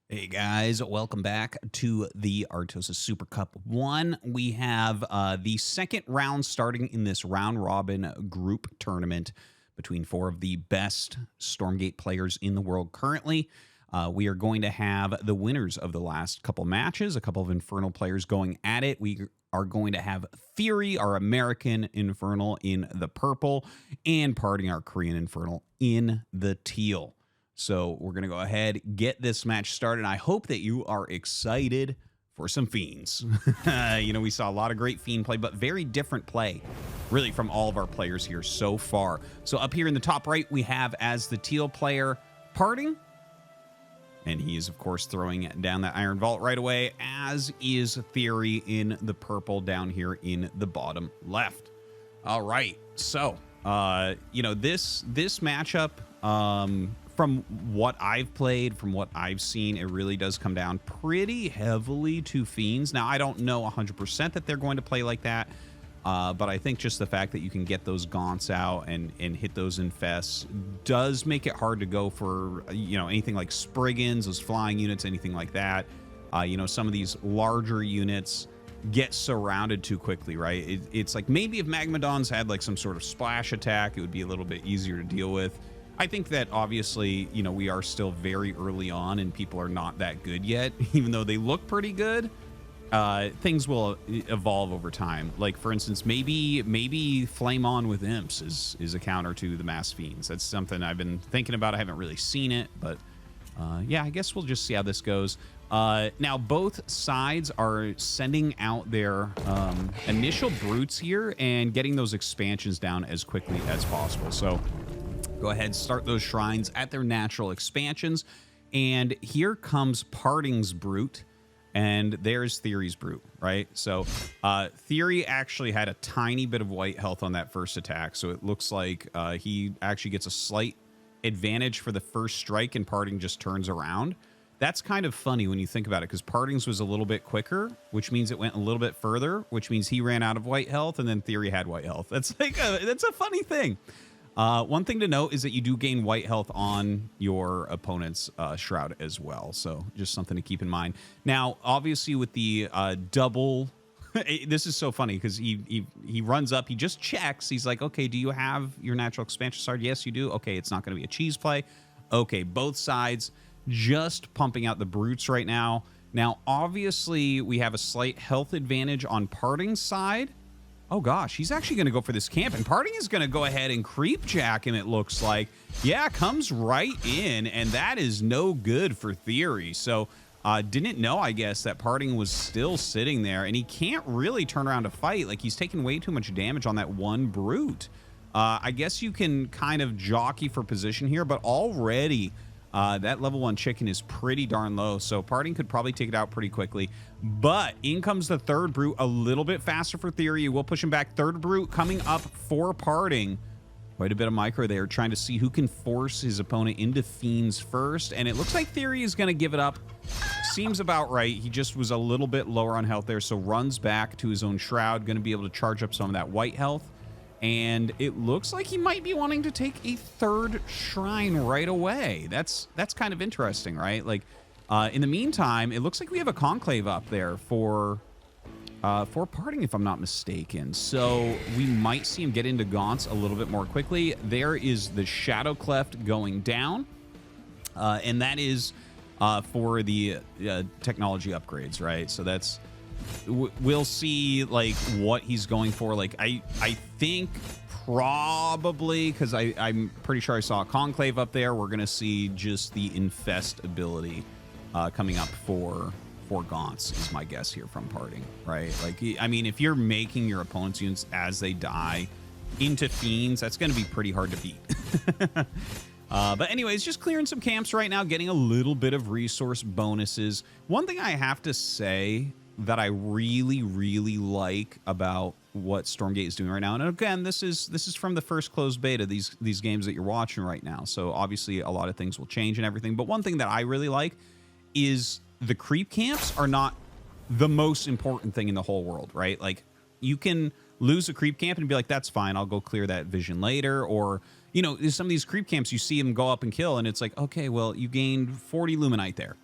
Hey guys, welcome back to the Artosis Supercup 1. We have the second round starting in this round robin group tournament between four of the best StormGate players in the world currently. We are going to have the winners of the last couple matches, a couple of Infernal players going at it. We are going to have TheOry, our American Infernal, in the purple, and PartinG, our Korean Infernal, in the teal. So we're going to go ahead, get this match started. I hope that you are excited for some Fiends. We saw a lot of great Fiend play, but very different play, really, from all of our players here so far. So up here in the top right, we have as the teal player, PartinG. And he is, of course, throwing down that Iron Vault right away, as is TheOry in the purple down here in the bottom left. All right. So, this matchup, from what I've played, from what I've seen, it really does come down pretty heavily to Fiends. Now, I don't know 100% that they're going to play like that, but I think just the fact that you can get those gaunts out and hit those infests does make it hard to go for, anything like Spriggans, those flying units, anything like that. Some of these larger units get surrounded too quickly, right? It's like maybe if Magmadons had like some sort of splash attack, it would be a little bit easier to deal with. I think that obviously, we are still very early on and people are not that good yet, even though they look pretty good. Things will evolve over time. Like, for instance, maybe Flame On with Imps is a counter to the Mass Fiends. That's something I've been thinking about. I haven't really seen it, but yeah, I guess we'll just see how this goes. Now, both sides are sending out their initial brutes here and getting those expansions down as quickly as possible. So go ahead, start those shrines at their natural expansions. And here comes PartinG's brute, and there's TheOry's brute, right? So TheOry actually had a tiny bit of white health on that first attack, so it looks like he actually gets a slight advantage for the first strike, and PartinG just turns around. That's kind of funny when you think about it, because PartinG's was a little bit quicker, which means it went a little bit further, which means he ran out of white health, and then TheOry had white health. That's that's a funny thing. One thing to note is that you do gain white health on your opponent's shroud as well. So just something to keep in mind. Now, obviously with the double, this is so funny because he runs up, he just checks. He's like, okay, do you have your natural expansion shard? Yes, you do. Okay, it's not going to be a cheese play. Okay, both sides just pumping out the brutes right now. Now, obviously we have a slight health advantage on PartinG's side. Oh gosh, he's actually going to go for this camp, and PartinG is going to go ahead and creep jack him, it looks like. Yeah, comes right in, and that is no good for TheOry. So didn't know, I guess, that PartinG was still sitting there, and he can't really turn around to fight. Like, he's taking way too much damage on that one brute. I guess you can kind of jockey for position here, but already that level 1 chicken is pretty darn low, so PartinG could probably take it out pretty quickly. But in comes the third brute, a little bit faster for TheOry. You will push him back. Third brute coming up for PartinG. Quite a bit of micro there, trying to see who can force his opponent into Fiends first. And it looks like TheOry is going to give it up. Seems about right. He just was a little bit lower on health there, so runs back to his own shroud. Going to be able to charge up some of that white health. And it looks like he might be wanting to take a third shrine right away. That's kind of interesting, right? Like, in the meantime, it looks like we have a conclave up there for PartinG, if I'm not mistaken. So we might see him get into gaunts a little bit more quickly. There is the Shadow Cleft going down, and that is for the technology upgrades, right? So that's... we'll see like what he's going for. Like I think probably, because I'm pretty sure I saw a conclave up there, we're gonna see just the infest ability coming up for gaunts is my guess here from PartinG, right? Like, I mean, if you're making your opponent's units as they die into Fiends, that's gonna be pretty hard to beat. But anyways, just clearing some camps right now, getting a little bit of resource bonuses. One thing I have to say that I really, really like about what StormGate is doing right now, and again, this is from the first closed beta, these games that you're watching right now, so obviously a lot of things will change and everything, but one thing that I really like is the creep camps are not the most important thing in the whole world, right? Like, you can lose a creep camp and be like, that's fine, I'll go clear that vision later, or, some of these creep camps, you see them go up and kill, and it's like, okay, well, you gained 40 Luminite there.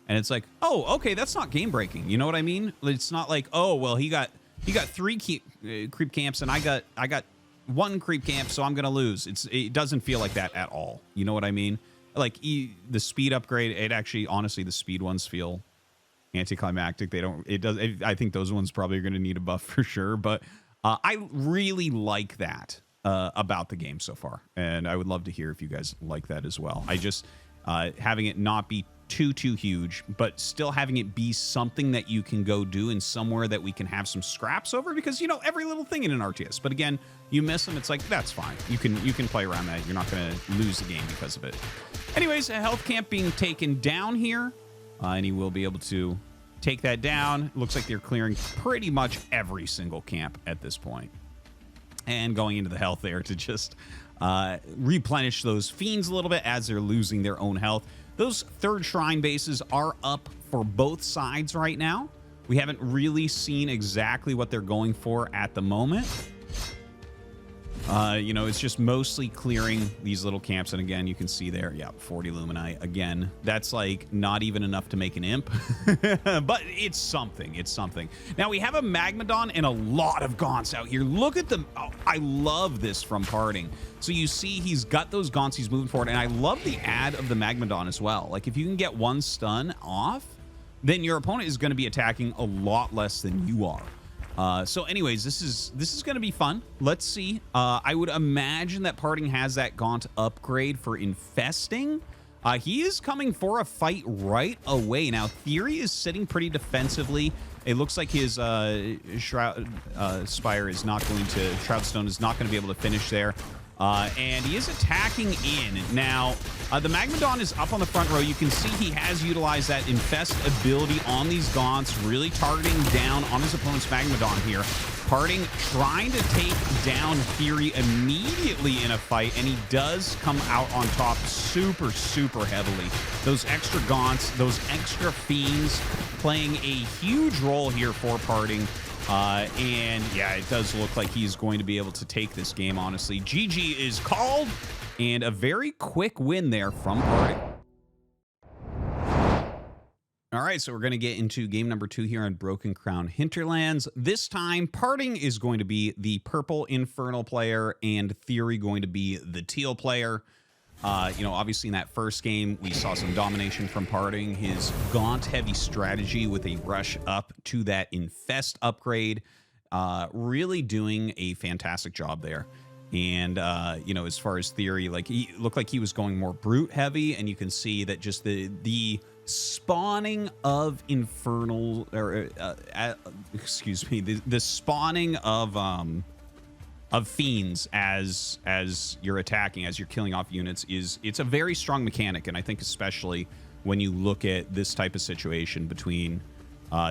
And it's like, oh, okay, that's not game breaking. You know what I mean? It's not like, oh, well, he got 3 creep camps and I got 1 creep camp, so I'm gonna lose. It doesn't feel like that at all. You know what I mean? Like the speed upgrade, it actually, honestly, the speed ones feel anticlimactic. They don't. It does. I think those ones probably are gonna need a buff for sure. But I really like that about the game so far, and I would love to hear if you guys like that as well. I just having it not be too huge, but still having it be something that you can go do and somewhere that we can have some scraps over, because you know every little thing in an RTS. But again, you miss them, it's like that's fine. You can play around that. You're not going to lose the game because of it. Anyways, a health camp being taken down here, and he will be able to take that down. Looks like they're clearing pretty much every single camp at this point, and going into the health there to just replenish those fiends a little bit as they're losing their own health. Those 3rd shrine bases are up for both sides right now. We haven't really seen exactly what they're going for at the moment. You know, it's just mostly clearing these little camps. And again, you can see there, yeah, 40 Luminite. Again, that's like not even enough to make an imp, but it's something. It's something. Now we have a Magmadon and a lot of Gaunts out here. Look at them. Oh, I love this from PartinG. So you see he's got those Gaunts, he's moving forward. And I love the ad of the Magmadon as well. Like if you can get 1 stun off, then your opponent is going to be attacking a lot less than you are. So anyways, this is going to be fun. Let's see. I would imagine that PartinG has that Gaunt upgrade for infesting. He is coming for a fight right away. Now, TheOry is sitting pretty defensively. It looks like his Shroud Spire is not going to... Shroudstone is not going to be able to finish there. And he is attacking in. Now, the Magmadon is up on the front row. You can see he has utilized that infest ability on these Gaunts, really targeting down on his opponent's Magmadon here. PartinG trying to take down TheOry immediately in a fight, and he does come out on top super heavily. Those extra Gaunts, those extra Fiends playing a huge role here for PartinG. And yeah, it does look like he's going to be able to take this game, honestly. GG is called, and a very quick win there from PartinG. All right, so we're going to get into game number 2 here on Broken Crown Hinterlands. This time, PartinG is going to be the purple Infernal player, and TheOry going to be the teal player. You know, obviously in that first game, we saw some domination from PartinG. His Gaunt-heavy strategy with a rush up to that Infest upgrade, really doing a fantastic job there. And, you know, as far as TheOry, like, he looked like he was going more brute-heavy, and you can see that just the spawning of Infernal, or, excuse me, the spawning of Fiends as you're attacking, as you're killing off units, it's a very strong mechanic. And I think especially when you look at this type of situation between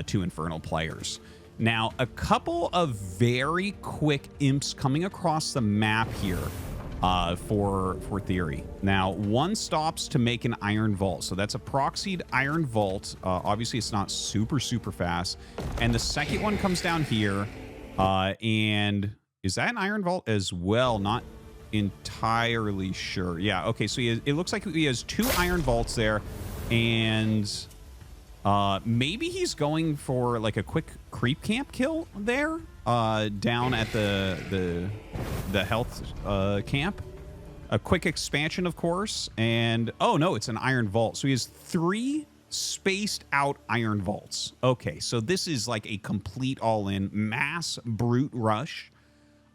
2 Infernal players. Now, a couple of very quick imps coming across the map here for TheOry. Now, one stops to make an Iron Vault. So that's a proxied Iron Vault. Obviously, it's not super fast. And the second one comes down here, and... Is that an Iron Vault as well? Not entirely sure. Yeah, okay, so it looks like he has 2 Iron Vaults there, and maybe he's going for like a quick creep camp kill there, down at the health camp. A quick expansion, of course, and oh no, it's an Iron Vault. So he has 3 spaced out Iron Vaults. Okay, so this is like a complete all-in mass brute rush.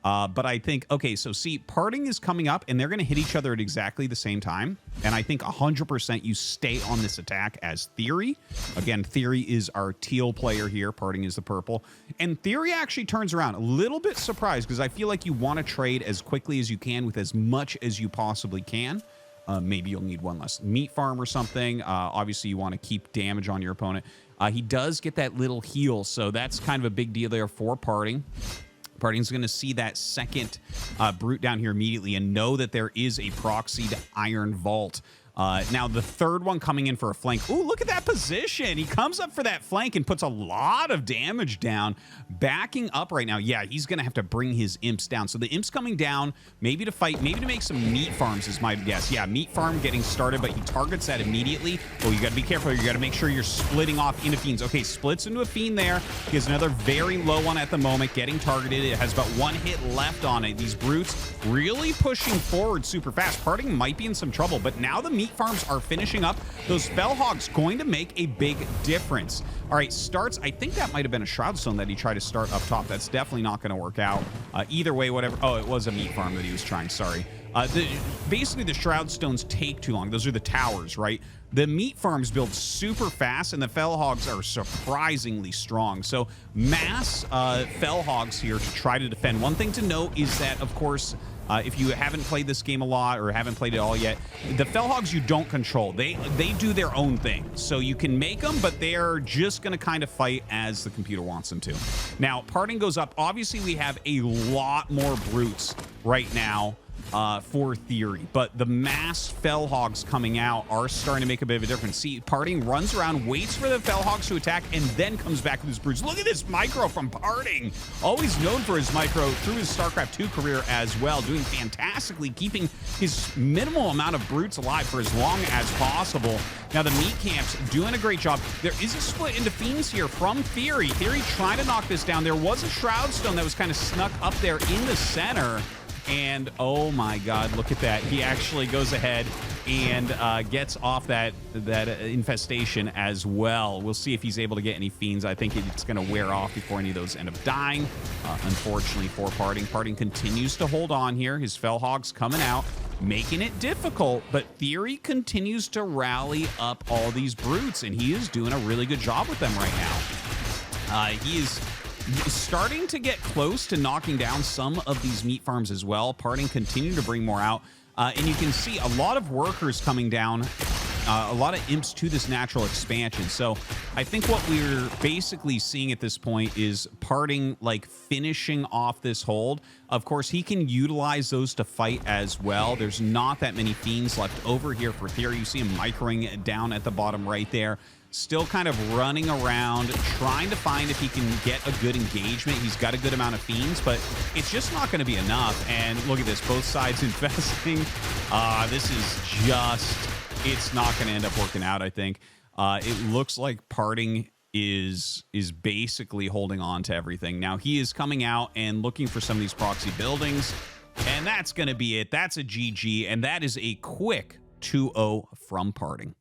But I think, okay, so see, PartinG is coming up, and they're going to hit each other at exactly the same time. And I think 100% you stay on this attack as TheOry. Again, TheOry is our teal player here. PartinG is the purple. And TheOry actually turns around. A little bit surprised, because I feel like you want to trade as quickly as you can with as much as you possibly can. Maybe you'll need one less meat farm or something. Obviously, you want to keep damage on your opponent. He does get that little heal, so that's kind of a big deal there for PartinG. PartinG's going to see that second brute down here immediately and know that there is a proxied Iron Vault. Now, the third one coming in for a flank. Ooh, look at that position. He comes up for that flank and puts a lot of damage down. Backing up right now. Yeah, he's going to have to bring his imps down. So the imps coming down, maybe to fight, maybe to make some meat farms is my guess. Yeah, meat farm getting started, but he targets that immediately. Oh, you got to be careful. You got to make sure you're splitting off into fiends. Okay, splits into a fiend there. He has another very low one at the moment, getting targeted. It has about one hit left on it. These brutes really pushing forward super fast. PartinG might be in some trouble, but now the meat farms are finishing up. Those Fellhogs going to make a big difference. All right, starts. I think that might have been a Shroud Stone that he tried to start up top. That's definitely not going to work out. Either way, whatever. Oh, it was a meat farm that he was trying. Sorry. Basically, the Shroud Stones take too long. Those are the towers, right? The meat farms build super fast, and the Fellhogs are surprisingly strong. So mass Fellhogs here to try to defend. One thing to note is that, of course, if you haven't played this game a lot or haven't played it all yet, the Fellhogs you don't control. They do their own thing. So you can make them, but they're just going to kind of fight as the computer wants them to. Now, PartinG goes up. Obviously, we have a lot more brutes right now for TheOry, but the mass Fellhogs coming out are starting to make a bit of a difference. See, PartinG runs around, waits for the Fellhogs to attack, and then comes back with his brutes. Look at this micro from PartinG. Always known for his micro through his StarCraft 2 career as well, doing fantastically, keeping his minimal amount of brutes alive for as long as possible. Now, the meat camps doing a great job. There is a split into fiends here from TheOry. TheOry trying to knock this down. There was a Shroud Stone that was kind of snuck up there in the center. And oh my God, look at that. He actually goes ahead and gets off that infestation as well. We'll see if he's able to get any fiends. I think it's going to wear off before any of those end up dying. Unfortunately for PartinG. PartinG continues to hold on here. His Fellhogs coming out, making it difficult, but TheOry continues to rally up all these brutes, and he is doing a really good job with them right now. He is starting to get close to knocking down some of these meat farms as well. PartinG continue to bring more out. And you can see a lot of workers coming down, a lot of imps to this natural expansion. So I think what we're basically seeing at this point is PartinG like finishing off this hold. Of course, he can utilize those to fight as well. There's not that many fiends left over here for TheOry. You see him microing down at the bottom right there. Still kind of running around, trying to find if he can get a good engagement. He's got a good amount of fiends, but it's just not going to be enough. And look at this, both sides investing. This is just, it's not going to end up working out, I think. It looks like PartinG is basically holding on to everything. Now, he is coming out and looking for some of these proxy buildings, and that's going to be it. That's a GG, and that is a quick 2-0 from PartinG.